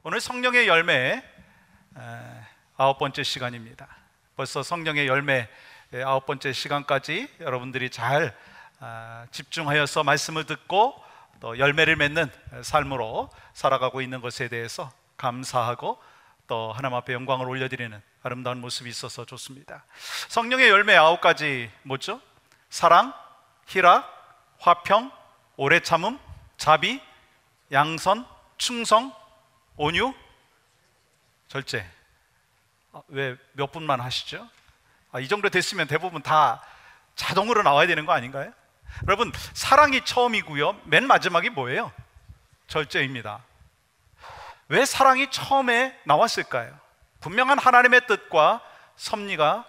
오늘 성령의 열매 9번째 시간입니다. 벌써 성령의 열매 9번째 시간까지 여러분들이 잘 집중하여서 말씀을 듣고 또 열매를 맺는 삶으로 살아가고 있는 것에 대해서 감사하고 또 하나님 앞에 영광을 올려드리는 아름다운 모습이 있어서 좋습니다. 성령의 열매 9가지 뭐죠? 사랑, 희락, 화평, 오래 참음, 자비, 양선, 충성, 온유, 절제. 왜 몇 분만 하시죠? 이 정도 됐으면 대부분 다 자동으로 나와야 되는 거 아닌가요? 여러분, 사랑이 처음이고요, 맨 마지막이 뭐예요? 절제입니다. 왜 사랑이 처음에 나왔을까요? 분명한 하나님의 뜻과 섭리가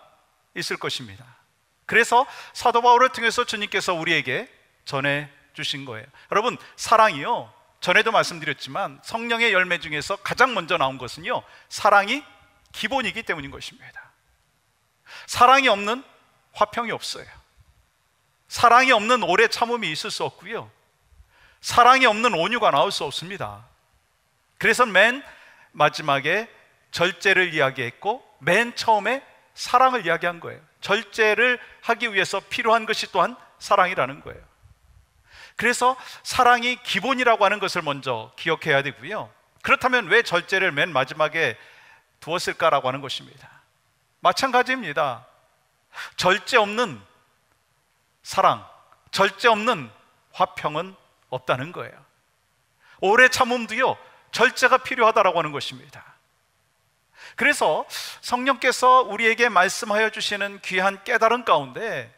있을 것입니다. 그래서 사도 바울을 통해서 주님께서 우리에게 전해 주신 거예요. 여러분, 사랑이요, 전에도 말씀드렸지만 성령의 열매 중에서 가장 먼저 나온 것은요, 사랑이 기본이기 때문인 것입니다. 사랑이 없는 화평이 없어요. 사랑이 없는 오래 참음이 있을 수 없고요, 사랑이 없는 온유가 나올 수 없습니다. 그래서 맨 마지막에 절제를 이야기했고 맨 처음에 사랑을 이야기한 거예요. 절제를 하기 위해서 필요한 것이 또한 사랑이라는 거예요. 그래서 사랑이 기본이라고 하는 것을 먼저 기억해야 되고요, 그렇다면 왜 절제를 맨 마지막에 두었을까라고 하는 것입니다. 마찬가지입니다. 절제 없는 사랑, 절제 없는 화평은 없다는 거예요. 오래 참음도요, 절제가 필요하다라고 하는 것입니다. 그래서 성령께서 우리에게 말씀하여 주시는 귀한 깨달음 가운데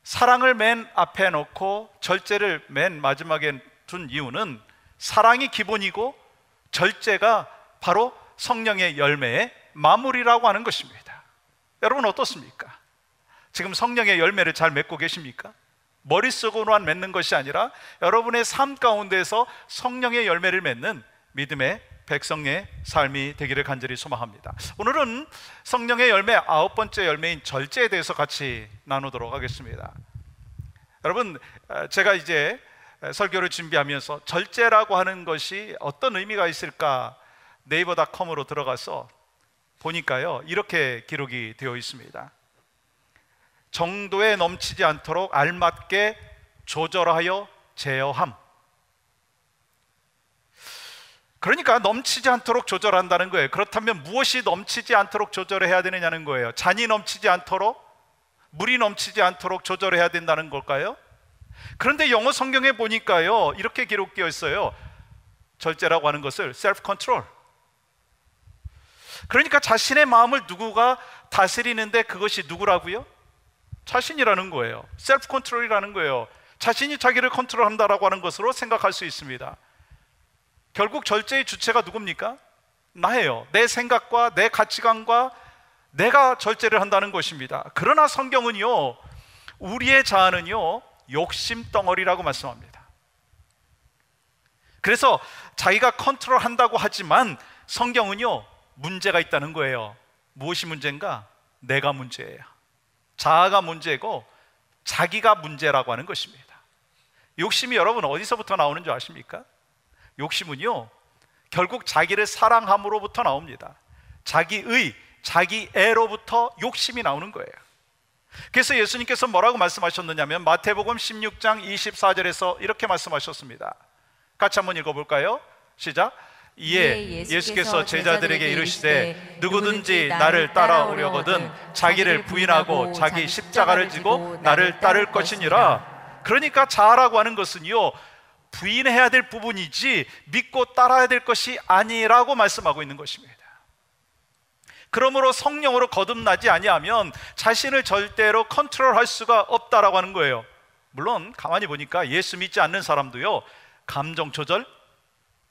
사랑을 맨 앞에 놓고 절제를 맨 마지막에 둔 이유는 사랑이 기본이고 절제가 바로 성령의 열매의 마무리라고 하는 것입니다. 여러분 어떻습니까? 지금 성령의 열매를 잘 맺고 계십니까? 머릿속으로만 맺는 것이 아니라 여러분의 삶 가운데서 성령의 열매를 맺는 믿음의 백성의 삶이 되기를 간절히 소망합니다. 오늘은 성령의 열매 9번째 열매인 절제에 대해서 같이 나누도록 하겠습니다. 여러분, 제가 이제 설교를 준비하면서 절제라고 하는 것이 어떤 의미가 있을까 네이버닷컴으로 들어가서 보니까요, 이렇게 기록이 되어 있습니다. 정도에 넘치지 않도록 알맞게 조절하여 제어함. 그러니까 넘치지 않도록 조절한다는 거예요. 그렇다면 무엇이 넘치지 않도록 조절해야 되느냐는 거예요. 잔이 넘치지 않도록, 물이 넘치지 않도록 조절해야 된다는 걸까요? 그런데 영어 성경에 보니까요, 이렇게 기록되어 있어요. 절제라고 하는 것을 self control. 그러니까 자신의 마음을 누구가 다스리는데 그것이 누구라고요? 자신이라는 거예요. self control이라는 거예요. 자신이 자기를 컨트롤한다라고 하는 것으로 생각할 수 있습니다. 결국 절제의 주체가 누굽니까? 나예요. 내 생각과 내 가치관과 내가 절제를 한다는 것입니다. 그러나 성경은요, 우리의 자아는요, 욕심 덩어리라고 말씀합니다. 그래서 자기가 컨트롤한다고 하지만 성경은요, 문제가 있다는 거예요. 무엇이 문제인가? 내가 문제예요. 자아가 문제고 자기가 문제라고 하는 것입니다. 욕심이 여러분 어디서부터 나오는 줄 아십니까? 욕심은요, 결국 자기를 사랑함으로부터 나옵니다. 자기의, 자기애로부터 욕심이 나오는 거예요. 그래서 예수님께서 뭐라고 말씀하셨느냐면 마태복음 16장 24절에서 이렇게 말씀하셨습니다. 같이 한번 읽어볼까요? 시작. 이에 예수께서 제자들에게 이르시되 누구든지 나를 따라오려거든 자기를 부인하고 자기 십자가를 지고 나를 따를 것이니라. 그러니까 자아라고 하는 것은요, 부인해야 될 부분이지 믿고 따라야 될 것이 아니라고 말씀하고 있는 것입니다. 그러므로 성령으로 거듭나지 아니하면 자신을 절대로 컨트롤할 수가 없다라고 하는 거예요. 물론 가만히 보니까 예수 믿지 않는 사람도요, 감정 조절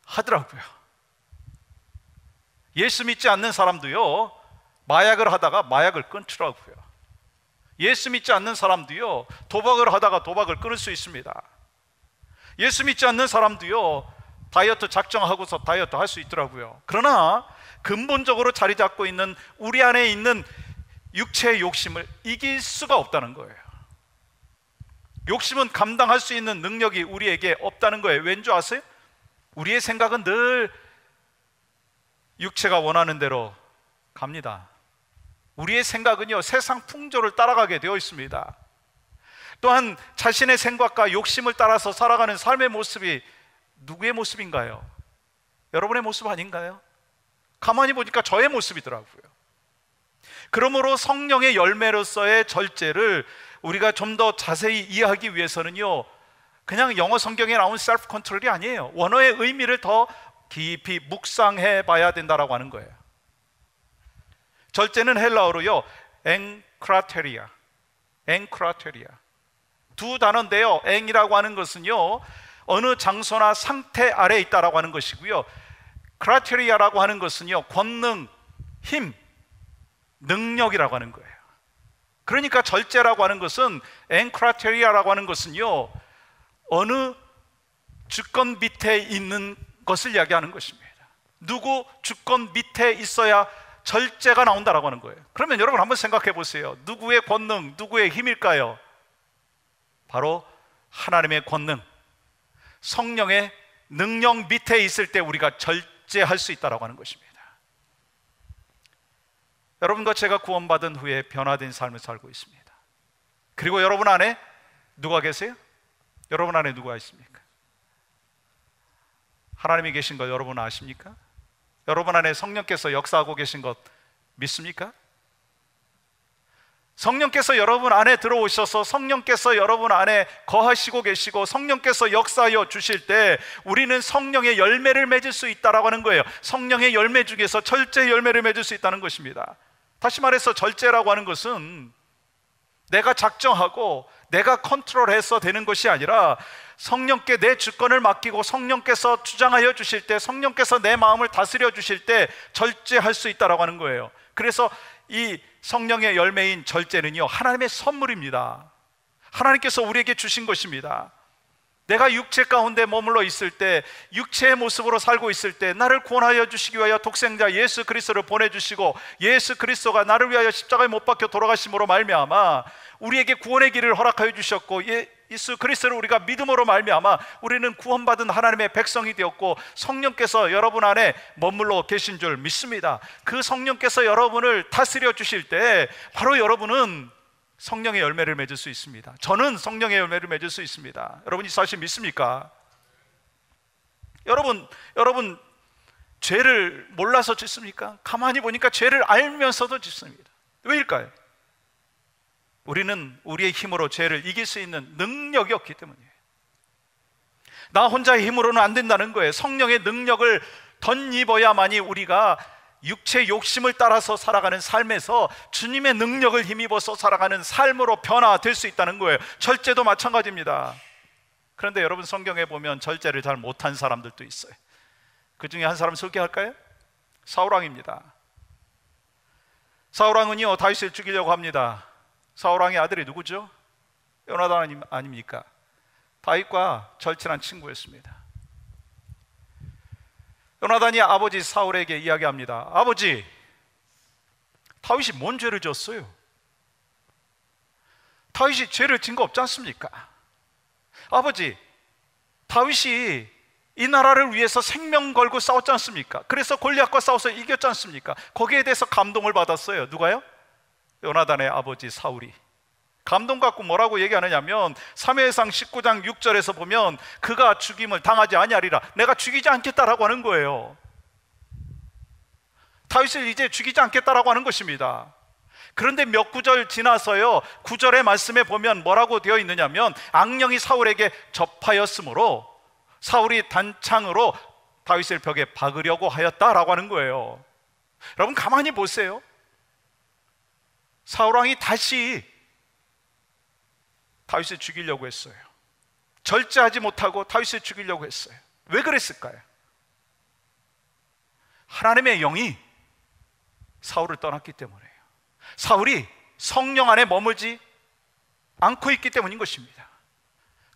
하더라고요. 예수 믿지 않는 사람도요, 마약을 하다가 마약을 끊더라고요. 예수 믿지 않는 사람도요, 도박을 하다가 도박을 끊을 수 있습니다. 예수 믿지 않는 사람도요, 다이어트 작정하고서 다이어트 할 수 있더라고요. 그러나 근본적으로 자리 잡고 있는 우리 안에 있는 육체의 욕심을 이길 수가 없다는 거예요. 욕심은 감당할 수 있는 능력이 우리에게 없다는 거예요. 왠 줄 아세요? 우리의 생각은 늘 육체가 원하는 대로 갑니다. 우리의 생각은요, 세상 풍조를 따라가게 되어 있습니다. 또한 자신의 생각과 욕심을 따라서 살아가는 삶의 모습이 누구의 모습인가요? 여러분의 모습 아닌가요? 가만히 보니까 저의 모습이더라고요. 그러므로 성령의 열매로서의 절제를 우리가 좀 더 자세히 이해하기 위해서는요, 그냥 영어 성경에 나온 셀프 컨트롤이 아니에요. 원어의 의미를 더 깊이 묵상해 봐야 된다라고 하는 거예요. 절제는 헬라어로요, 엥크라테리아, 엥크라테리아 두 단어인데요, 엥이라고 하는 것은요, 어느 장소나 상태 아래에 있다라고 하는 것이고요, 크라테리아라고 하는 것은요, 권능, 힘, 능력이라고 하는 거예요. 그러니까 절제라고 하는 것은, 엥크라테리아라고 하는 것은요, 어느 주권 밑에 있는 것을 이야기하는 것입니다. 누구 주권 밑에 있어야 절제가 나온다라고 하는 거예요. 그러면 여러분 한번 생각해 보세요. 누구의 권능, 누구의 힘일까요? 바로 하나님의 권능, 성령의 능력 밑에 있을 때 우리가 절제할 수 있다라고 하는 것입니다. 여러분과 제가 구원받은 후에 변화된 삶을 살고 있습니다. 그리고 여러분 안에 누가 계세요? 여러분 안에 누가 있습니까? 하나님이 계신 것 여러분 아십니까? 여러분 안에 성령께서 역사하고 계신 것 믿습니까? 성령께서 여러분 안에 들어오셔서 성령께서 여러분 안에 거하시고 계시고 성령께서 역사하여 주실 때 우리는 성령의 열매를 맺을 수 있다라고 하는 거예요. 성령의 열매 중에서 절제 열매를 맺을 수 있다는 것입니다. 다시 말해서 절제라고 하는 것은 내가 작정하고 내가 컨트롤해서 되는 것이 아니라 성령께 내 주권을 맡기고 성령께서 주장하여 주실 때, 성령께서 내 마음을 다스려 주실 때 절제할 수 있다라고 하는 거예요. 그래서 이 성령의 열매인 절제는요, 하나님의 선물입니다. 하나님께서 우리에게 주신 것입니다. 내가 육체 가운데 머물러 있을 때, 육체의 모습으로 살고 있을 때 나를 구원하여 주시기 위하여 독생자 예수 그리스도를 보내주시고 예수 그리스도가 나를 위하여 십자가에 못 박혀 돌아가심으로 말미암아 우리에게 구원의 길을 허락하여 주셨고, 예수 그리스도를 우리가 믿음으로 말미암아 우리는 구원받은 하나님의 백성이 되었고 성령께서 여러분 안에 머물러 계신 줄 믿습니다. 그 성령께서 여러분을 다스려 주실 때 바로 여러분은 성령의 열매를 맺을 수 있습니다. 저는 성령의 열매를 맺을 수 있습니다. 여러분 이 사실 믿습니까? 여러분 죄를 몰라서 짓습니까? 가만히 보니까 죄를 알면서도 짓습니다. 왜일까요? 우리는 우리의 힘으로 죄를 이길 수 있는 능력이 없기 때문이에요. 나 혼자의 힘으로는 안 된다는 거예요. 성령의 능력을 덧입어야만이 우리가 육체 욕심을 따라서 살아가는 삶에서 주님의 능력을 힘입어서 살아가는 삶으로 변화될 수 있다는 거예요. 절제도 마찬가지입니다. 그런데 여러분 성경에 보면 절제를 잘 못한 사람들도 있어요. 그 중에 한 사람 소개할까요? 사울왕입니다. 사울왕은요 다윗을 죽이려고 합니다. 사울왕의 아들이 누구죠? 요나단 아닙니까? 다윗과 절친한 친구였습니다. 요나단이 아버지 사울에게 이야기합니다. 아버지, 다윗이 뭔 죄를 졌어요? 다윗이 죄를 진 거 없지 않습니까? 아버지, 다윗이 이 나라를 위해서 생명 걸고 싸웠지 않습니까? 그래서 골리앗과 싸워서 이겼지 않습니까? 거기에 대해서 감동을 받았어요. 누가요? 요나단의 아버지 사울이. 감동 갖고 뭐라고 얘기하느냐면 사무엘상 19장 6절에서 보면 그가 죽임을 당하지 아니하리라, 내가 죽이지 않겠다라고 하는 거예요. 다윗을 이제 죽이지 않겠다라고 하는 것입니다. 그런데 몇 구절 지나서요 9절의 말씀에 보면 뭐라고 되어 있느냐면 악령이 사울에게 접하였으므로 사울이 단창으로 다윗을 벽에 박으려고 하였다라고 하는 거예요. 여러분 가만히 보세요. 사울왕이 다시 다윗을 죽이려고 했어요. 절제하지 못하고 다윗을 죽이려고 했어요. 왜 그랬을까요? 하나님의 영이 사울을 떠났기 때문이에요. 사울이 성령 안에 머물지 않고 있기 때문인 것입니다.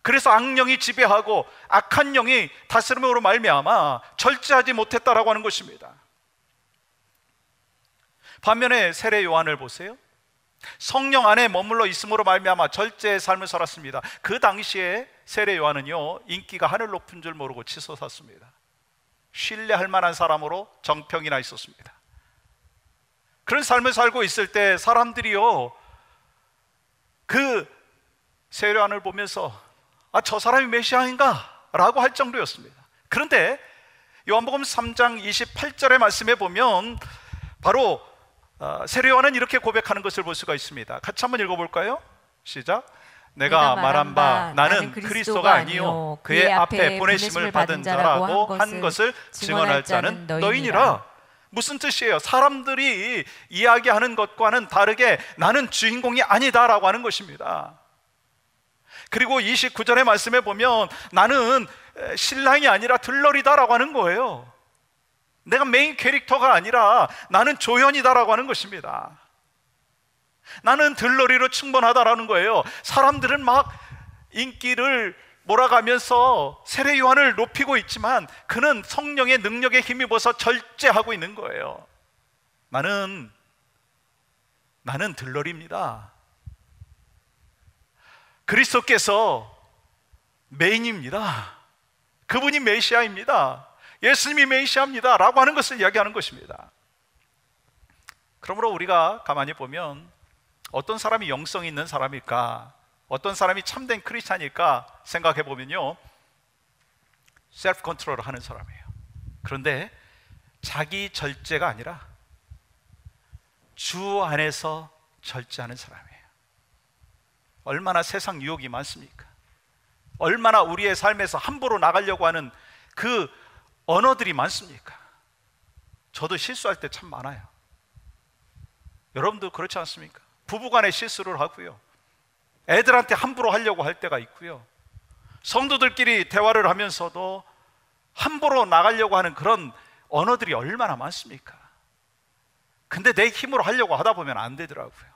그래서 악령이 지배하고 악한 영이 다스림으로 말미암아 절제하지 못했다라고 하는 것입니다. 반면에 세례 요한을 보세요. 성령 안에 머물러 있음으로 말미암아 절제의 삶을 살았습니다. 그 당시에 세례 요한은요 인기가 하늘 높은 줄 모르고 치솟았습니다. 신뢰할 만한 사람으로 정평이 나 있었습니다. 그런 삶을 살고 있을 때 사람들이요, 그 세례요한을 보면서 저 사람이 메시아인가? 라고 할 정도였습니다. 그런데 요한복음 3장 28절의 말씀에 보면 바로 세례요한은 이렇게 고백하는 것을 볼 수가 있습니다. 같이 한번 읽어볼까요? 시작. 내가 말한 바 나는 그리스도가 아니요 그의 앞에 보내심을 받은 자라고 한 것을 증언할 자는 너희니라. 무슨 뜻이에요? 사람들이 이야기하는 것과는 다르게 나는 주인공이 아니다라고 하는 것입니다. 그리고 29절의 말씀에 보면 나는 신랑이 아니라 들러리다라고 하는 거예요. 내가 메인 캐릭터가 아니라 나는 조연이다라고 하는 것입니다. 나는 들러리로 충분하다라는 거예요. 사람들은 막 인기를 몰아가면서 세례 요한을 높이고 있지만 그는 성령의 능력에 힘입어서 절제하고 있는 거예요. 나는 들러리입니다. 그리스도께서 메인입니다. 그분이 메시아입니다. 예수님이 메시아입니다 라고 하는 것을 이야기하는 것입니다. 그러므로 우리가 가만히 보면 어떤 사람이 영성이 있는 사람일까, 어떤 사람이 참된 크리스찬일까 생각해 보면요, 셀프 컨트롤을 하는 사람이에요. 그런데 자기 절제가 아니라 주 안에서 절제하는 사람이에요. 얼마나 세상 유혹이 많습니까? 얼마나 우리의 삶에서 함부로 나가려고 하는 그 언어들이 많습니까? 저도 실수할 때 참 많아요. 여러분도 그렇지 않습니까? 부부간에 실수를 하고요, 애들한테 함부로 하려고 할 때가 있고요, 성도들끼리 대화를 하면서도 함부로 나가려고 하는 그런 언어들이 얼마나 많습니까? 근데 내 힘으로 하려고 하다 보면 안 되더라고요.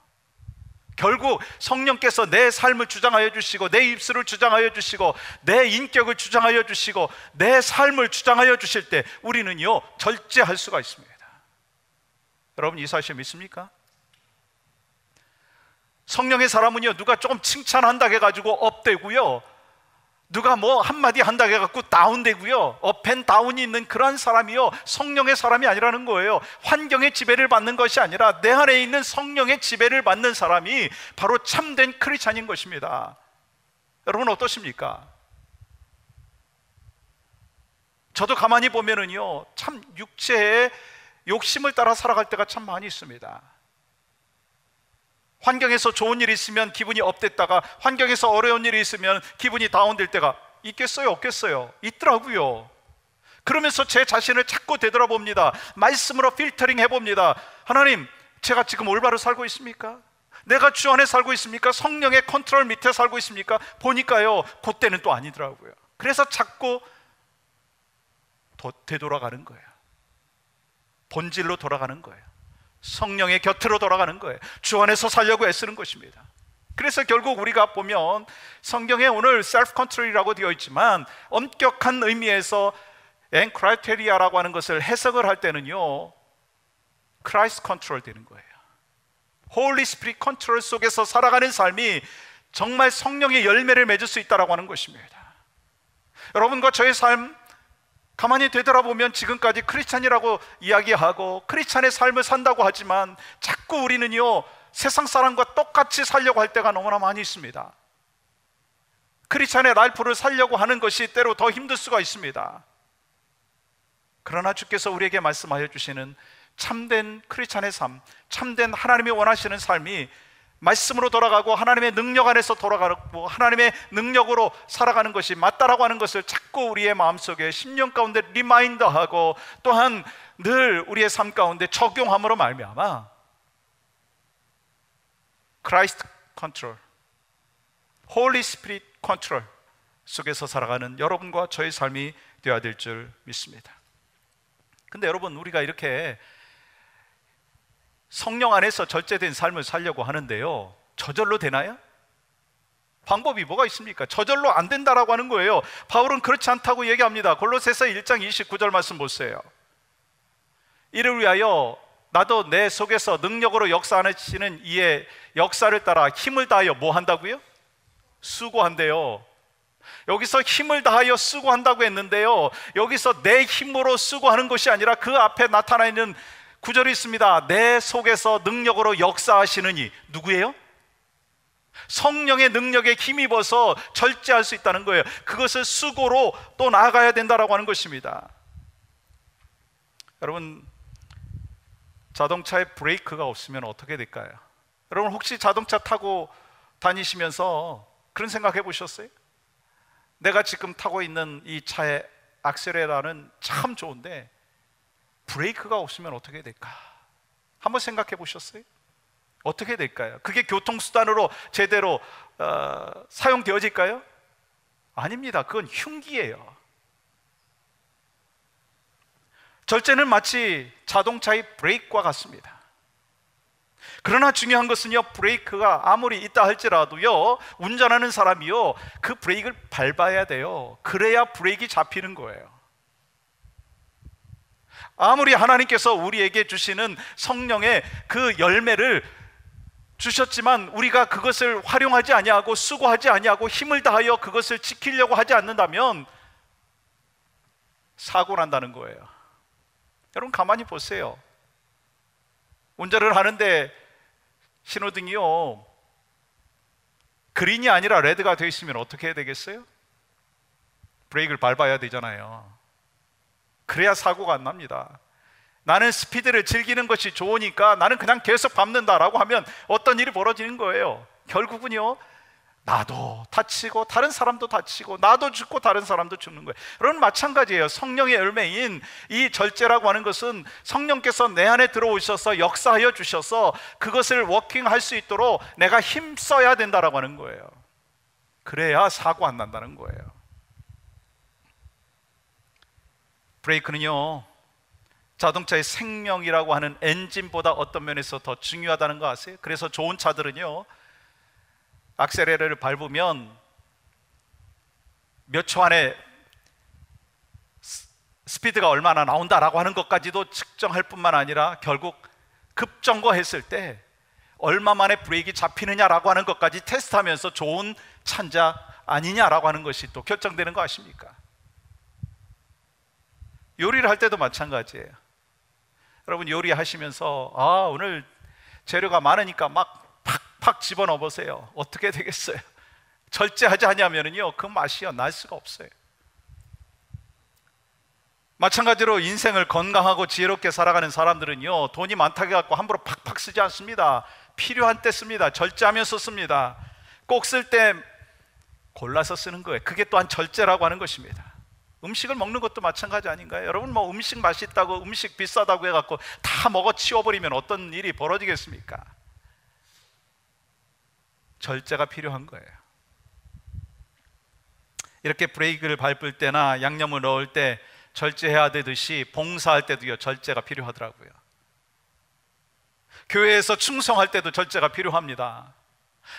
결국 성령께서 내 삶을 주장하여 주시고 내 입술을 주장하여 주시고 내 인격을 주장하여 주시고 내 삶을 주장하여 주실 때 우리는요, 절제할 수가 있습니다. 여러분, 이 사실 믿습니까? 성령의 사람은요, 누가 조금 칭찬한다 해가지고 업되고요, 누가 뭐 한마디 한다 해갖고 다운되고요, 업앤다운이 있는 그런 사람이요, 성령의 사람이 아니라는 거예요. 환경의 지배를 받는 것이 아니라 내 안에 있는 성령의 지배를 받는 사람이 바로 참된 크리스찬인 것입니다. 여러분 어떠십니까? 저도 가만히 보면은요, 참 육체의 욕심을 따라 살아갈 때가 참 많이 있습니다. 환경에서 좋은 일이 있으면 기분이 업됐다가 환경에서 어려운 일이 있으면 기분이 다운될 때가 있겠어요? 없겠어요? 있더라고요. 그러면서 제 자신을 자꾸 되돌아봅니다. 말씀으로 필터링 해봅니다. 하나님, 제가 지금 올바로 살고 있습니까? 내가 주 안에 살고 있습니까? 성령의 컨트롤 밑에 살고 있습니까? 보니까요, 그때는 또 아니더라고요. 그래서 자꾸 되돌아가는 거예요. 본질로 돌아가는 거예요. 성령의 곁으로 돌아가는 거예요. 주 안에서 살려고 애쓰는 것입니다. 그래서 결국 우리가 보면 성경에 오늘 셀프 컨트롤이라고 되어 있지만 엄격한 의미에서 엔크라이테리아라고 하는 것을 해석을 할 때는요, 크라이스트 컨트롤 되는 거예요. 홀리 스피릿 컨트롤 속에서 살아가는 삶이 정말 성령의 열매를 맺을 수 있다라고 하는 것입니다. 여러분과 저의 삶 가만히 되돌아보면 지금까지 크리스찬이라고 이야기하고 크리스찬의 삶을 산다고 하지만 자꾸 우리는요, 세상 사람과 똑같이 살려고 할 때가 너무나 많이 있습니다. 크리스찬의 라이프를 살려고 하는 것이 때로 더 힘들 수가 있습니다. 그러나 주께서 우리에게 말씀하여 주시는 참된 크리스찬의 삶, 참된 하나님이 원하시는 삶이 말씀으로 돌아가고 하나님의 능력 안에서 돌아가고 하나님의 능력으로 살아가는 것이 맞다라고 하는 것을 자꾸 우리의 마음속에 10년 가운데 리마인드하고 또한 늘 우리의 삶 가운데 적용함으로 말미암아 크라이스트 컨트롤, 홀리 스피릿 컨트롤 속에서 살아가는 여러분과 저의 삶이 되어야 될 줄 믿습니다. 근데 여러분, 우리가 이렇게 성령 안에서 절제된 삶을 살려고 하는데요, 저절로 되나요? 방법이 뭐가 있습니까? 저절로 안 된다라고 하는 거예요. 바울은 그렇지 않다고 얘기합니다. 골로새서 1장 29절 말씀 보세요. 이를 위하여 나도 내 속에서 능력으로 역사하시는 이의 역사를 따라 힘을 다하여 뭐 한다고요? 수고한대요. 여기서 힘을 다하여 수고한다고 했는데요, 여기서 내 힘으로 수고하는 것이 아니라 그 앞에 나타나 있는 구절이 있습니다. 내 속에서 능력으로 역사하시는 이, 누구예요? 성령의 능력에 힘입어서 절제할 수 있다는 거예요. 그것을 수고로 또 나아가야 된다라고 하는 것입니다. 여러분, 자동차에 브레이크가 없으면 어떻게 될까요? 여러분, 혹시 자동차 타고 다니시면서 그런 생각 해보셨어요? 내가 지금 타고 있는 이 차의 악셀레라는 참 좋은데 브레이크가 없으면 어떻게 될까? 한번 생각해 보셨어요? 어떻게 될까요? 그게 교통수단으로 제대로 사용되어질까요? 아닙니다. 그건 흉기예요. 절제는 마치 자동차의 브레이크와 같습니다. 그러나 중요한 것은요, 브레이크가 아무리 있다 할지라도요, 운전하는 사람이요, 그 브레이크를 밟아야 돼요. 그래야 브레이크가 잡히는 거예요. 아무리 하나님께서 우리에게 주시는 성령의 그 열매를 주셨지만 우리가 그것을 활용하지 아니하고 수고하지 아니하고 힘을 다하여 그것을 지키려고 하지 않는다면 사고 난다는 거예요. 여러분, 가만히 보세요. 운전을 하는데 신호등이요, 그린이 아니라 레드가 되어 있으면 어떻게 해야 되겠어요? 브레이크를 밟아야 되잖아요. 그래야 사고가 안 납니다. 나는 스피드를 즐기는 것이 좋으니까 나는 그냥 계속 밟는다라고 하면 어떤 일이 벌어지는 거예요? 결국은요, 나도 다치고 다른 사람도 다치고 나도 죽고 다른 사람도 죽는 거예요. 여러분, 마찬가지예요. 성령의 열매인 이 절제라고 하는 것은 성령께서 내 안에 들어오셔서 역사하여 주셔서 그것을 워킹할 수 있도록 내가 힘써야 된다라고 하는 거예요. 그래야 사고 안 난다는 거예요. 브레이크는요, 자동차의 생명이라고 하는 엔진보다 어떤 면에서 더 중요하다는 거 아세요? 그래서 좋은 차들은요, 악셀레를 밟으면 몇 초 안에 스피드가 얼마나 나온다라고 하는 것까지도 측정할 뿐만 아니라 결국 급정거했을 때 얼마 만에 브레이크가 잡히느냐라고 하는 것까지 테스트하면서 좋은 차인자 아니냐라고 하는 것이 또 결정되는 거 아십니까? 요리를 할 때도 마찬가지예요. 여러분, 요리하시면서 오늘 재료가 많으니까 막 팍팍 집어넣어 보세요. 어떻게 되겠어요? 절제하지 않으면요, 그 맛이요, 날 수가 없어요. 마찬가지로 인생을 건강하고 지혜롭게 살아가는 사람들은요, 돈이 많다고 해갖고 함부로 팍팍 쓰지 않습니다. 필요한 때 씁니다. 절제하면서 씁니다. 꼭 쓸 때 골라서 쓰는 거예요. 그게 또한 절제라고 하는 것입니다. 음식을 먹는 것도 마찬가지 아닌가요? 여러분, 뭐 음식 맛있다고, 음식 비싸다고 해갖고 다 먹어 치워버리면 어떤 일이 벌어지겠습니까? 절제가 필요한 거예요. 이렇게 브레이크를 밟을 때나 양념을 넣을 때 절제해야 되듯이 봉사할 때도요, 절제가 필요하더라고요. 교회에서 충성할 때도 절제가 필요합니다.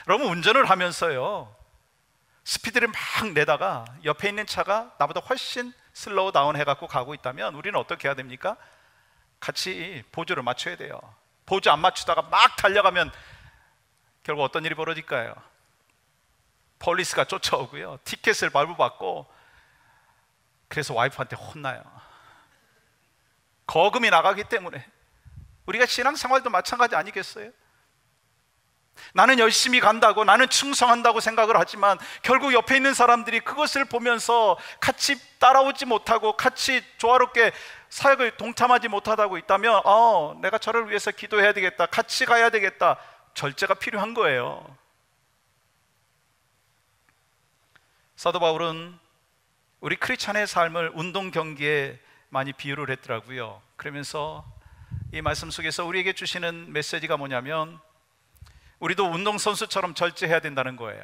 여러분, 운전을 하면서요, 스피드를 막 내다가 옆에 있는 차가 나보다 훨씬 슬로우 다운 해갖고 가고 있다면 우리는 어떻게 해야 됩니까? 같이 보조를 맞춰야 돼요. 보조 안 맞추다가 막 달려가면 결국 어떤 일이 벌어질까요? 폴리스가 쫓아오고요, 티켓을 발부받고, 그래서 와이프한테 혼나요. 거금이 나가기 때문에. 우리가 신앙생활도 마찬가지 아니겠어요? 나는 열심히 간다고, 나는 충성한다고 생각을 하지만 결국 옆에 있는 사람들이 그것을 보면서 같이 따라오지 못하고 같이 조화롭게 사역을 동참하지 못하다고 있다면 내가 저를 위해서 기도해야 되겠다, 같이 가야 되겠다, 절제가 필요한 거예요. 사도 바울은 우리 크리스찬의 삶을 운동 경기에 많이 비유를 했더라고요. 그러면서 이 말씀 속에서 우리에게 주시는 메시지가 뭐냐면, 우리도 운동선수처럼 절제해야 된다는 거예요.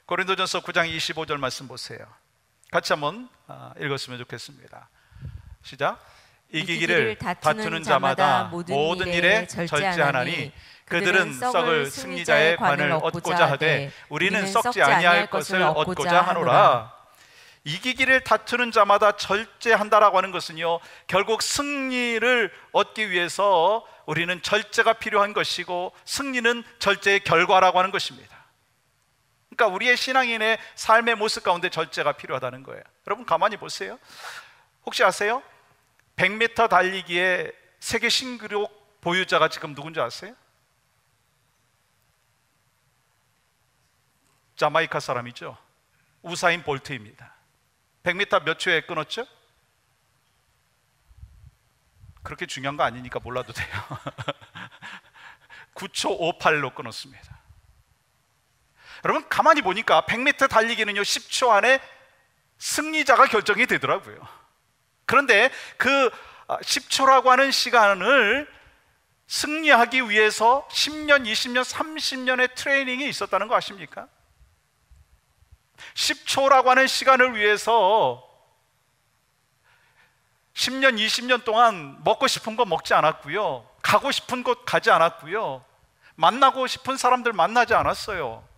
고린도전서 9장 25절 말씀 보세요. 같이 한번 읽었으면 좋겠습니다. 시작. 이기기를 다투는 자마다 모든 일에 절제하나니 그들은 썩을 승리자의 관을 얻고자 하되 우리는 썩지 아니할 것을 얻고자 하노라. 이기기를 다투는 자마다 절제한다라고 하는 것은요, 결국 승리를 얻기 위해서 우리는 절제가 필요한 것이고 승리는 절제의 결과라고 하는 것입니다. 그러니까 우리의 신앙인의 삶의 모습 가운데 절제가 필요하다는 거예요. 여러분 가만히 보세요. 혹시 아세요? 100m 달리기의 세계 신기록 보유자가 지금 누군지 아세요? 자마이카 사람이죠. 우사인 볼트입니다. 100m 몇 초에 끊었죠? 그렇게 중요한 거 아니니까 몰라도 돼요. 9초 58로 끊었습니다. 여러분 가만히 보니까 100m 달리기는요 10초 안에 승리자가 결정이 되더라고요. 그런데 그 10초라고 하는 시간을 승리하기 위해서 10년, 20년, 30년의 트레이닝이 있었다는 거 아십니까? 10초라고 하는 시간을 위해서 10년, 20년 동안 먹고 싶은 거 먹지 않았고요, 가고 싶은 곳 가지 않았고요, 만나고 싶은 사람들 만나지 않았어요.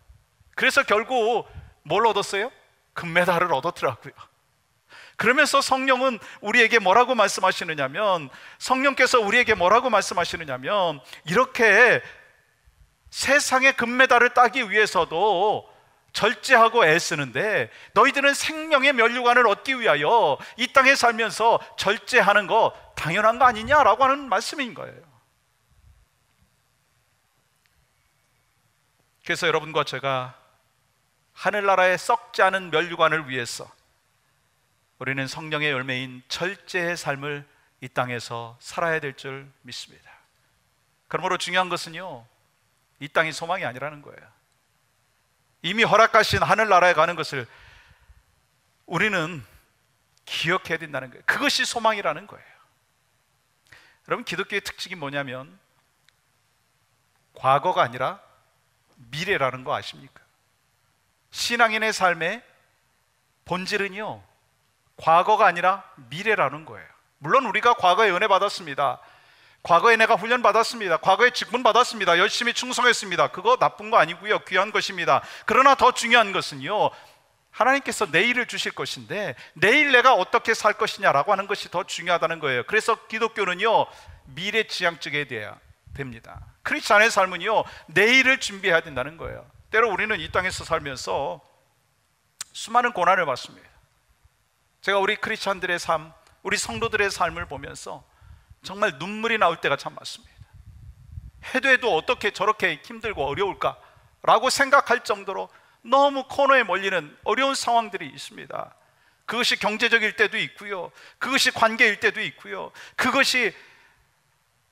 그래서 결국 뭘 얻었어요? 금메달을 얻었더라고요. 그러면서 성령은 우리에게 뭐라고 말씀하시느냐면, 성령께서 우리에게 뭐라고 말씀하시느냐면, 이렇게 세상의 금메달을 따기 위해서도 절제하고 애쓰는데 너희들은 생명의 면류관을 얻기 위하여 이 땅에 살면서 절제하는 거 당연한 거 아니냐라고 하는 말씀인 거예요. 그래서 여러분과 제가 하늘나라에 썩지 않은 면류관을 위해서 우리는 성령의 열매인 절제의 삶을 이 땅에서 살아야 될 줄 믿습니다. 그러므로 중요한 것은요, 이 땅이 소망이 아니라는 거예요. 이미 허락하신 하늘나라에 가는 것을 우리는 기억해야 된다는 거예요. 그것이 소망이라는 거예요. 여러분, 기독교의 특징이 뭐냐면 과거가 아니라 미래라는 거 아십니까? 신앙인의 삶의 본질은요, 과거가 아니라 미래라는 거예요. 물론 우리가 과거에 은혜 받았습니다. 과거에 내가 훈련 받았습니다. 과거에 직분 받았습니다. 열심히 충성했습니다. 그거 나쁜 거 아니고요, 귀한 것입니다. 그러나 더 중요한 것은요, 하나님께서 내일을 주실 것인데 내일 내가 어떻게 살 것이냐라고 하는 것이 더 중요하다는 거예요. 그래서 기독교는요, 미래지향적이어야 됩니다. 크리스찬의 삶은요, 내일을 준비해야 된다는 거예요. 때로 우리는 이 땅에서 살면서 수많은 고난을 받습니다. 제가 우리 크리스찬들의 삶, 우리 성도들의 삶을 보면서 정말 눈물이 나올 때가 참 많습니다. 해도 어떻게 저렇게 힘들고 어려울까라고 생각할 정도로 너무 코너에 몰리는 어려운 상황들이 있습니다. 그것이 경제적일 때도 있고요, 그것이 관계일 때도 있고요, 그것이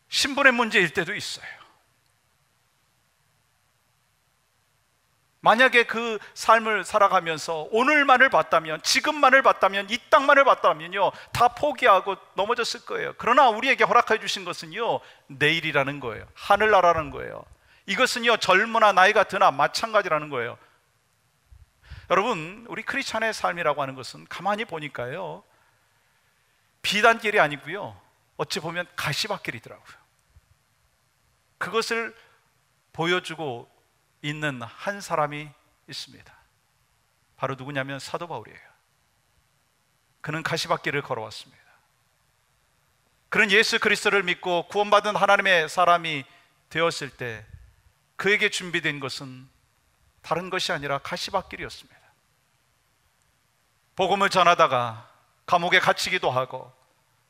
신분의 문제일 때도 있어요. 만약에 그 삶을 살아가면서 오늘만을 봤다면, 지금만을 봤다면, 이 땅만을 봤다면요, 다 포기하고 넘어졌을 거예요. 그러나 우리에게 허락해 주신 것은요, 내일이라는 거예요. 하늘나라라는 거예요. 이것은요, 젊으나 나이가 드나 마찬가지라는 거예요. 여러분, 우리 크리스찬의 삶이라고 하는 것은 가만히 보니까요, 비단길이 아니고요, 어찌 보면 가시밭길이더라고요. 그것을 보여주고 있는 한 사람이 있습니다. 바로 누구냐면 사도 바울이에요. 그는 가시밭길을 걸어왔습니다. 그는 예수 그리스도를 믿고 구원받은 하나님의 사람이 되었을 때 그에게 준비된 것은 다른 것이 아니라 가시밭길이었습니다. 복음을 전하다가 감옥에 갇히기도 하고,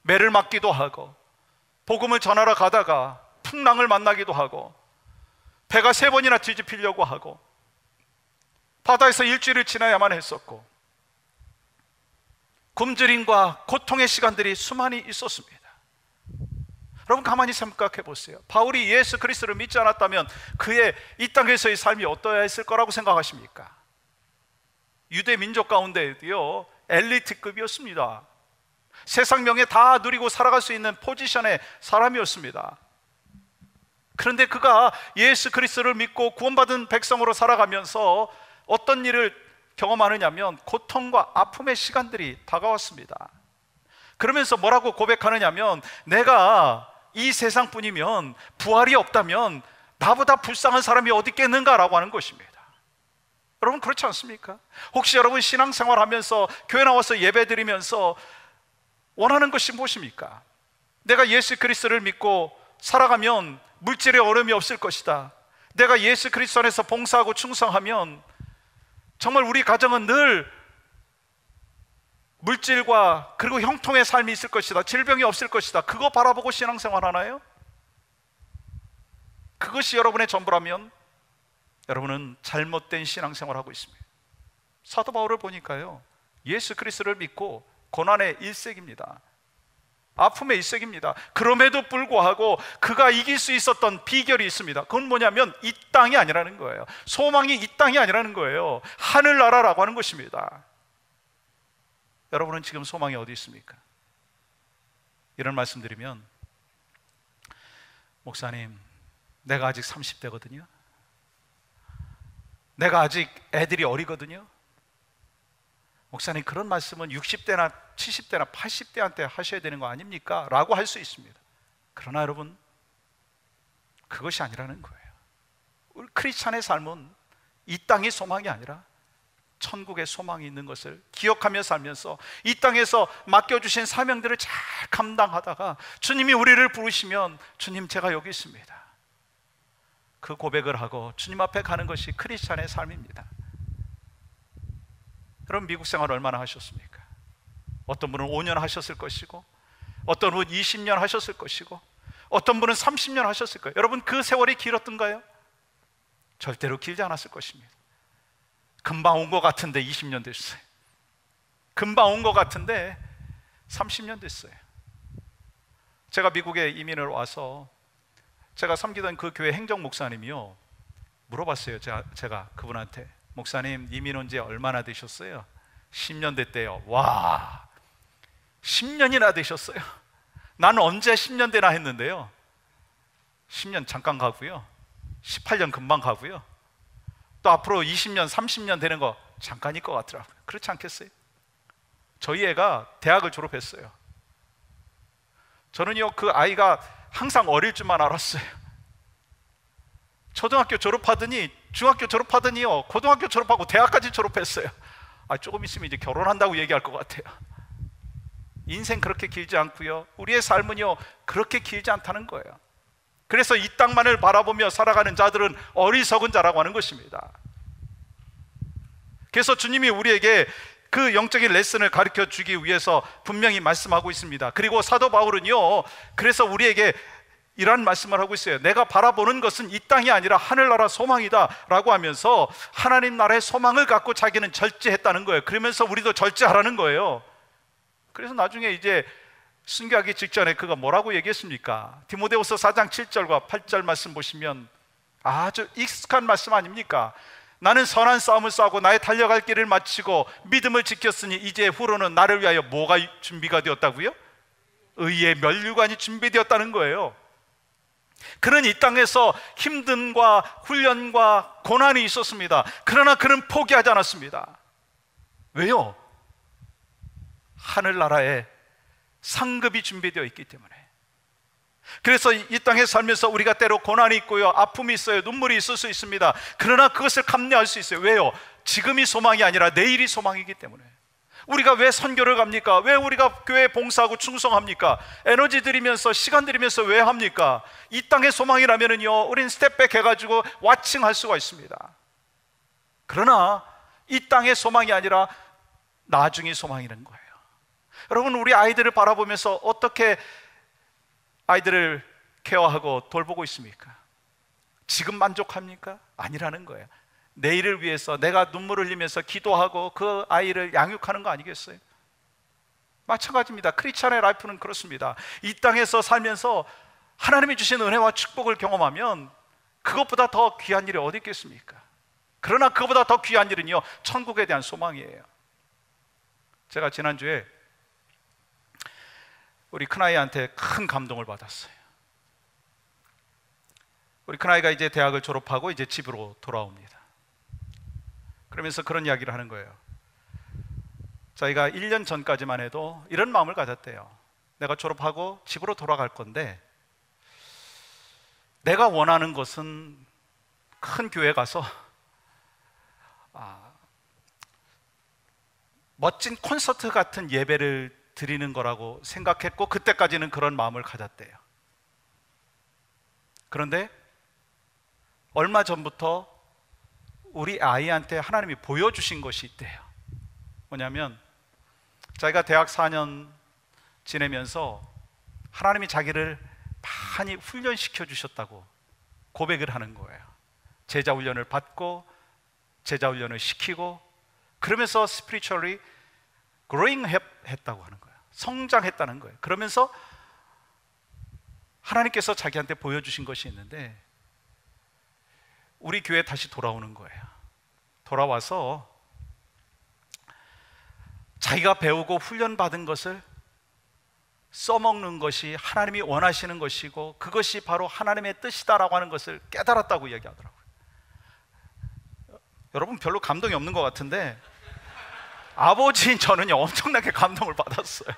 매를 맞기도 하고, 복음을 전하러 가다가 풍랑을 만나기도 하고, 배가 3번이나 뒤집히려고 하고, 바다에서 일주일을 지나야만 했었고, 굶주림과 고통의 시간들이 수많이 있었습니다. 여러분, 가만히 생각해 보세요. 바울이 예수 그리스도를 믿지 않았다면 그의 이 땅에서의 삶이 어떠해야 했을 거라고 생각하십니까? 유대 민족 가운데에도요, 엘리트급이었습니다. 세상 명예 다 누리고 살아갈 수 있는 포지션의 사람이었습니다. 그런데 그가 예수 그리스도를 믿고 구원받은 백성으로 살아가면서 어떤 일을 경험하느냐면 고통과 아픔의 시간들이 다가왔습니다. 그러면서 뭐라고 고백하느냐면, 내가 이 세상뿐이면, 부활이 없다면 나보다 불쌍한 사람이 어디 있겠는가라고 하는 것입니다. 여러분, 그렇지 않습니까? 혹시 여러분 신앙생활 하면서 교회 나와서 예배 드리면서 원하는 것이 무엇입니까? 내가 예수 그리스도를 믿고 살아가면 물질의 어려움이 없을 것이다. 내가 예수 그리스도 안에서 봉사하고 충성하면 정말 우리 가정은 늘 물질과 그리고 형통의 삶이 있을 것이다, 질병이 없을 것이다, 그거 바라보고 신앙생활 하나요? 그것이 여러분의 전부라면 여러분은 잘못된 신앙생활을 하고 있습니다. 사도 바울을 보니까요, 예수 그리스도를 믿고 고난의 일색입니다. 아픔의 일색입니다. 그럼에도 불구하고 그가 이길 수 있었던 비결이 있습니다. 그건 뭐냐면 이 땅이 아니라는 거예요. 소망이 이 땅이 아니라는 거예요. 하늘나라라고 하는 것입니다. 여러분은 지금 소망이 어디 있습니까? 이런 말씀 드리면, 목사님, 내가 아직 30대거든요. 내가 아직 애들이 어리거든요. 목사님, 그런 말씀은 60대나 70대나 80대한테 하셔야 되는 거 아닙니까? 라고 할 수 있습니다. 그러나 여러분, 그것이 아니라는 거예요. 우리 크리스찬의 삶은 이 땅의 소망이 아니라 천국의 소망이 있는 것을 기억하며 살면서 이 땅에서 맡겨주신 사명들을 잘 감당하다가 주님이 우리를 부르시면, 주님, 제가 여기 있습니다, 그 고백을 하고 주님 앞에 가는 것이 크리스찬의 삶입니다. 여러분, 미국 생활 얼마나 하셨습니까? 어떤 분은 5년 하셨을 것이고, 어떤 분은 20년 하셨을 것이고, 어떤 분은 30년 하셨을 거예요. 여러분, 그 세월이 길었던가요? 절대로 길지 않았을 것입니다. 금방 온 것 같은데 20년 됐어요. 금방 온 것 같은데 30년 됐어요. 제가 미국에 이민을 와서 제가 섬기던 그 교회 행정 목사님이요, 물어봤어요. 제가 그분한테, 목사님, 이민 온 지 얼마나 되셨어요? 10년 됐대요. 와, 10년이나 되셨어요? 나는 언제 10년 되나 했는데요, 10년 잠깐 가고요, 18년 금방 가고요, 또 앞으로 20년, 30년 되는 거 잠깐일 것 같더라고요. 그렇지 않겠어요? 저희 애가 대학을 졸업했어요. 저는요, 그 아이가 항상 어릴 줄만 알았어요. 초등학교 졸업하더니, 중학교 졸업하더니요, 고등학교 졸업하고 대학까지 졸업했어요. 조금 있으면 이제 결혼한다고 얘기할 것 같아요. 인생 그렇게 길지 않고요, 우리의 삶은요 그렇게 길지 않다는 거예요. 그래서 이 땅만을 바라보며 살아가는 자들은 어리석은 자라고 하는 것입니다. 그래서 주님이 우리에게 그 영적인 레슨을 가르쳐 주기 위해서 분명히 말씀하고 있습니다. 그리고 사도 바울은요, 그래서 우리에게 이런 말씀을 하고 있어요. 내가 바라보는 것은 이 땅이 아니라 하늘나라 소망이다 라고 하면서 하나님 나라의 소망을 갖고 자기는 절제했다는 거예요. 그러면서 우리도 절제하라는 거예요. 그래서 나중에 이제 순교하기 직전에 그가 뭐라고 얘기했습니까? 디모데후서 4장 7절과 8절 말씀 보시면 아주 익숙한 말씀 아닙니까? 나는 선한 싸움을 싸우고 나의 달려갈 길을 마치고 믿음을 지켰으니 이제 후로는 나를 위하여 뭐가 준비가 되었다고요? 의의 면류관이 준비되었다는 거예요. 그는 이 땅에서 힘듦과 훈련과 고난이 있었습니다. 그러나 그는 포기하지 않았습니다. 왜요? 하늘나라에 상급이 준비되어 있기 때문에. 그래서 이 땅에 살면서 우리가 때로 고난이 있고요, 아픔이 있어요, 눈물이 있을 수 있습니다. 그러나 그것을 감내할 수 있어요. 왜요? 지금이 소망이 아니라 내일이 소망이기 때문에. 우리가 왜 선교를 갑니까? 왜 우리가 교회에 봉사하고 충성합니까? 에너지 들이면서 시간 들이면서 왜 합니까? 이 땅의 소망이라면요, 우린 스텝백 해가지고 왓칭할 수가 있습니다. 그러나 이 땅의 소망이 아니라 나중의 소망이라는 거예요. 여러분, 우리 아이들을 바라보면서 어떻게 아이들을 케어하고 돌보고 있습니까? 지금 만족합니까? 아니라는 거예요. 내일을 위해서 내가 눈물을 흘리면서 기도하고 그 아이를 양육하는 거 아니겠어요? 마찬가지입니다. 크리스찬의 라이프는 그렇습니다. 이 땅에서 살면서 하나님이 주신 은혜와 축복을 경험하면 그것보다 더 귀한 일이 어디 있겠습니까? 그러나 그것보다 더 귀한 일은요, 천국에 대한 소망이에요. 제가 지난주에 우리 큰아이한테 큰 감동을 받았어요. 우리 큰아이가 이제 대학을 졸업하고 이제 집으로 돌아옵니다. 그러면서 그런 이야기를 하는 거예요. 자기가 1년 전까지만 해도 이런 마음을 가졌대요. 내가 졸업하고 집으로 돌아갈 건데 내가 원하는 것은 큰 교회 가서 멋진 콘서트 같은 예배를 드리는 거라고 생각했고 그때까지는 그런 마음을 가졌대요. 그런데 얼마 전부터 우리 아이한테 하나님이 보여주신 것이 있대요. 뭐냐면 자기가 대학 4년 지내면서 하나님이 자기를 많이 훈련시켜 주셨다고 고백을 하는 거예요. 제자 훈련을 받고 제자 훈련을 시키고 그러면서 spiritually growing 했다고 하는 거예요. 성장했다는 거예요. 그러면서 하나님께서 자기한테 보여주신 것이 있는데 우리 교회에 다시 돌아오는 거예요. 돌아와서 자기가 배우고 훈련받은 것을 써먹는 것이 하나님이 원하시는 것이고 그것이 바로 하나님의 뜻이다라고 하는 것을 깨달았다고 얘기하더라고요. 여러분 별로 감동이 없는 것 같은데 아버지인 저는요 엄청나게 감동을 받았어요.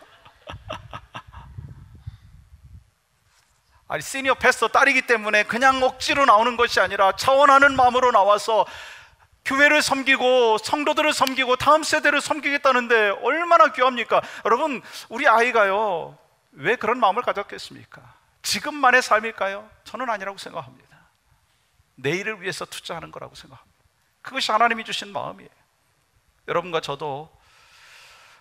아니 시니어 패스터 딸이기 때문에 그냥 억지로 나오는 것이 아니라 차원하는 마음으로 나와서 교회를 섬기고 성도들을 섬기고 다음 세대를 섬기겠다는데 얼마나 귀합니까? 여러분 우리 아이가요 왜 그런 마음을 가졌겠습니까? 지금만의 삶일까요? 저는 아니라고 생각합니다. 내일을 위해서 투자하는 거라고 생각합니다. 그것이 하나님이 주신 마음이에요. 여러분과 저도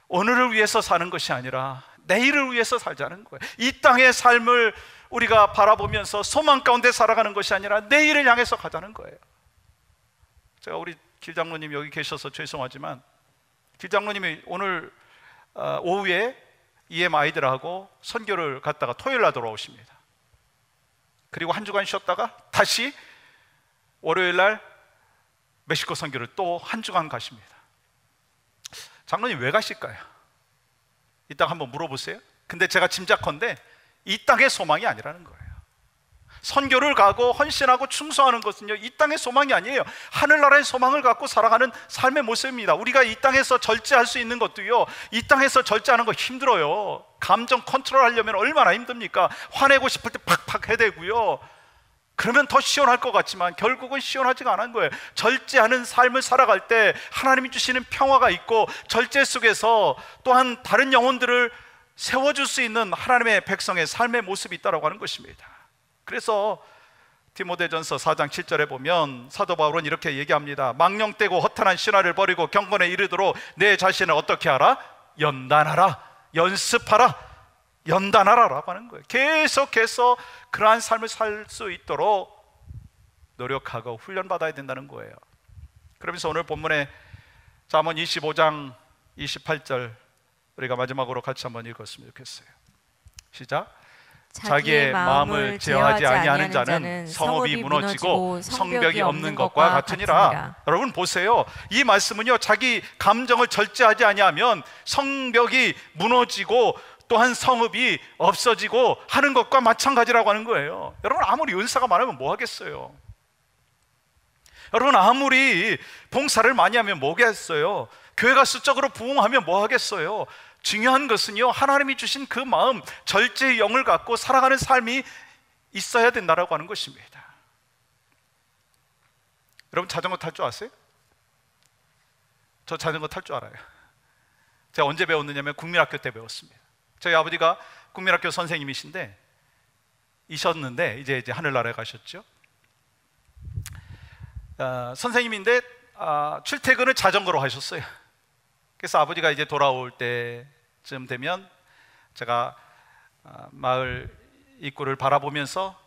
오늘을 위해서 사는 것이 아니라 내일을 위해서 살자는 거예요. 이 땅의 삶을 우리가 바라보면서 소망 가운데 살아가는 것이 아니라 내일을 향해서 가자는 거예요. 제가 우리 길장로님 여기 계셔서 죄송하지만 길장로님이 오늘 오후에 EM 아이들하고 선교를 갔다가 토요일 날 돌아오십니다. 그리고 한 주간 쉬었다가 다시 월요일 날 멕시코 선교를 또 한 주간 가십니다. 장로님 왜 가실까요? 이따가 한번 물어보세요. 근데 제가 짐작컨대 이 땅의 소망이 아니라는 거예요. 선교를 가고 헌신하고 충성하는 것은요 이 땅의 소망이 아니에요. 하늘나라의 소망을 갖고 살아가는 삶의 모습입니다. 우리가 이 땅에서 절제할 수 있는 것도요 이 땅에서 절제하는 거 힘들어요. 감정 컨트롤 하려면 얼마나 힘듭니까? 화내고 싶을 때 팍팍 해대고요 그러면 더 시원할 것 같지만 결국은 시원하지가 않은 거예요. 절제하는 삶을 살아갈 때 하나님이 주시는 평화가 있고 절제 속에서 또한 다른 영혼들을 세워줄 수 있는 하나님의 백성의 삶의 모습이 있다고 하는 것입니다. 그래서 디모데전서 4장 7절에 보면 사도 바울은 이렇게 얘기합니다. 망령되고 허탄한 신화를 버리고 경건에 이르도록 내 자신을 어떻게 하라? 연단하라, 연습하라, 연단하라라고 하는 거예요. 계속해서 그러한 삶을 살 수 있도록 노력하고 훈련받아야 된다는 거예요. 그러면서 오늘 본문에 잠언 25장 28절 우리가 마지막으로 같이 한번 읽었으면 좋겠어요. 시작. 자기의 마음을 제어하지 아니하는 자는 성읍이 무너지고 성벽이 없는 것과 같으니라. 여러분 보세요. 이 말씀은요 자기 감정을 절제하지 아니하면 성벽이 무너지고 또한 성읍이 없어지고 하는 것과 마찬가지라고 하는 거예요. 여러분 아무리 은사가 많으면 뭐 하겠어요? 여러분 아무리 봉사를 많이 하면 뭐겠어요? 교회가 수적으로 부흥하면 뭐 하겠어요? 중요한 것은요 하나님이 주신 그 마음, 절제의 영을 갖고 살아가는 삶이 있어야 된다라고 하는 것입니다. 여러분 자전거 탈 줄 아세요? 저 자전거 탈 줄 알아요. 제가 언제 배웠느냐면 국민학교 때 배웠습니다. 저희 아버지가 국민학교 선생님이신데 이셨는데 이제 하늘나라에 가셨죠. 선생님인데 출퇴근을 자전거로 하셨어요. 그래서 아버지가 이제 돌아올 때쯤 되면 제가 마을 입구를 바라보면서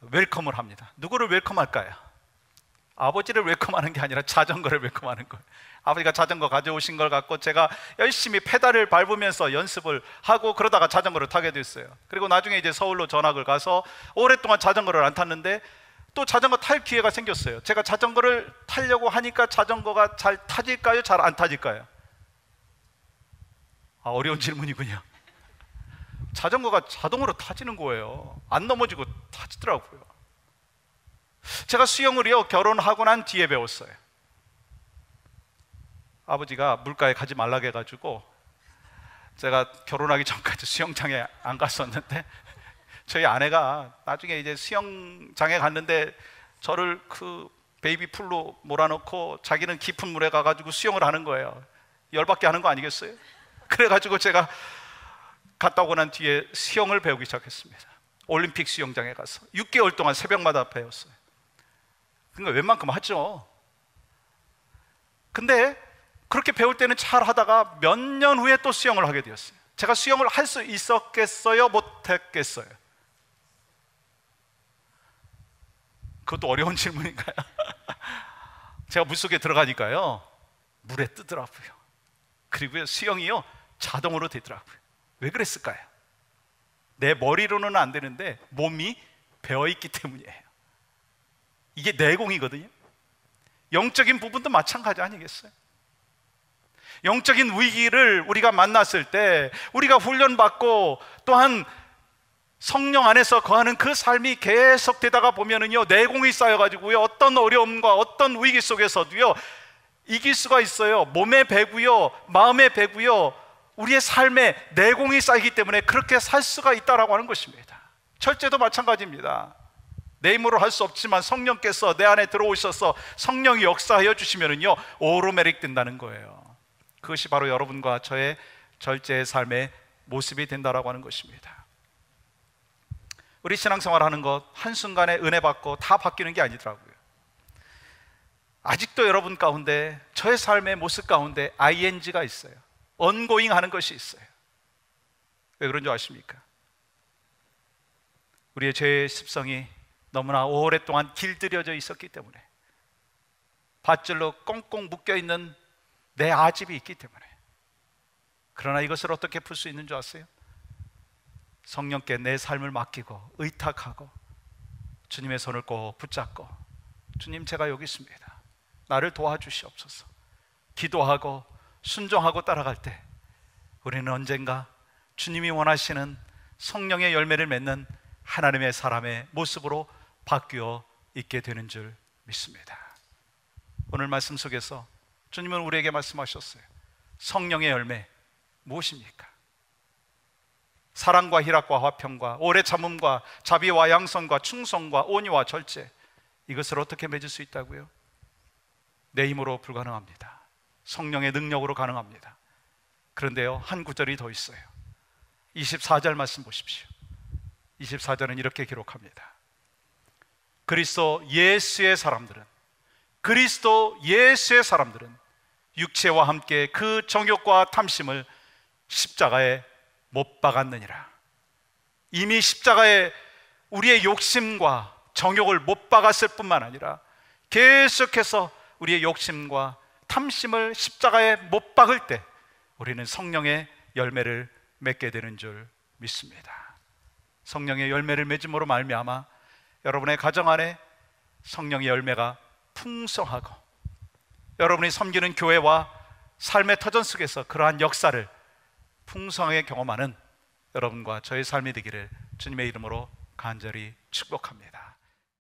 웰컴을 합니다. 누구를 웰컴할까요? 아버지를 웰컴하는 게 아니라 자전거를 웰컴하는 거예요. 아버지가 자전거 가져오신 걸 갖고 제가 열심히 페달을 밟으면서 연습을 하고 그러다가 자전거를 타게 됐어요. 그리고 나중에 이제 서울로 전학을 가서 오랫동안 자전거를 안 탔는데 또 자전거 탈 기회가 생겼어요. 제가 자전거를 타려고 하니까 자전거가 잘 타질까요? 잘 안 타질까요? 어려운 질문이군요. 자전거가 자동으로 타지는 거예요. 안 넘어지고 타지더라고요. 제가 수영을요 결혼하고 난 뒤에 배웠어요. 아버지가 물가에 가지 말라고 해가지고 제가 결혼하기 전까지 수영장에 안 갔었는데 저희 아내가 나중에 이제 수영장에 갔는데 저를 그 베이비 풀로 몰아넣고 자기는 깊은 물에 가가지고 수영을 하는 거예요. 열받게 하는 거 아니겠어요? 그래가지고 제가 갔다 오고 난 뒤에 수영을 배우기 시작했습니다. 올림픽 수영장에 가서 6개월 동안 새벽마다 배웠어요. 그러니까 웬만큼 하죠. 근데 그렇게 배울 때는 잘 하다가 몇 년 후에 또 수영을 하게 되었어요. 제가 수영을 할 수 있었겠어요? 못했겠어요? 그것도 어려운 질문인가요? 제가 물속에 들어가니까요, 물에 뜨더라고요. 그리고 수영이요, 자동으로 되더라고요. 왜 그랬을까요? 내 머리로는 안 되는데 몸이 배어있기 때문이에요. 이게 내공이거든요. 영적인 부분도 마찬가지 아니겠어요? 영적인 위기를 우리가 만났을 때 우리가 훈련받고 또한 성령 안에서 거하는 그 삶이 계속되다가 보면은요, 내공이 쌓여가지고요, 어떤 어려움과 어떤 위기 속에서도요 이길 수가 있어요. 몸의 배고요, 마음의 배고요, 우리의 삶에 내공이 쌓이기 때문에 그렇게 살 수가 있다라고 하는 것입니다. 철제도 마찬가지입니다. 내 힘으로 할 수 없지만 성령께서 내 안에 들어오셔서 성령이 역사하여 주시면은요, 오르메릭 된다는 거예요. 그것이 바로 여러분과 저의 절제의 삶의 모습이 된다라고 하는 것입니다. 우리 신앙생활 하는 것 한순간에 은혜 받고 다 바뀌는 게 아니더라고요. 아직도 여러분 가운데, 저의 삶의 모습 가운데 ing가 있어요. ongoing 하는 것이 있어요. 왜 그런 줄 아십니까? 우리의 죄의 습성이 너무나 오랫동안 길들여져 있었기 때문에, 밧줄로 꽁꽁 묶여있는 내 아집이 있기 때문에. 그러나 이것을 어떻게 풀 수 있는 줄 아세요? 성령께 내 삶을 맡기고 의탁하고 주님의 손을 꼭 붙잡고, 주님, 제가 여기 있습니다, 나를 도와주시옵소서 기도하고 순종하고 따라갈 때 우리는 언젠가 주님이 원하시는 성령의 열매를 맺는 하나님의 사람의 모습으로 바뀌어 있게 되는 줄 믿습니다. 오늘 말씀 속에서 주님은 우리에게 말씀하셨어요. 성령의 열매 무엇입니까? 사랑과 희락과 화평과 오래 참음과 자비와 양선과 충성과 온유와 절제, 이것을 어떻게 맺을 수 있다고요? 내 힘으로 불가능합니다. 성령의 능력으로 가능합니다. 그런데요, 한 구절이 더 있어요. 24절 말씀 보십시오. 24절은 이렇게 기록합니다. 그리스도 예수의 사람들은 육체와 함께 그 정욕과 탐심을 십자가에 못 박았느니라. 이미 십자가에 우리의 욕심과 정욕을 못 박았을 뿐만 아니라 계속해서 우리의 욕심과 탐심을 십자가에 못 박을 때 우리는 성령의 열매를 맺게 되는 줄 믿습니다. 성령의 열매를 맺음으로 말미암아 여러분의 가정 안에 성령의 열매가 풍성하고, 여러분이 섬기는 교회와 삶의 터전 속에서 그러한 역사를 풍성하게 경험하는 여러분과 저의 삶이 되기를 주님의 이름으로 간절히 축복합니다.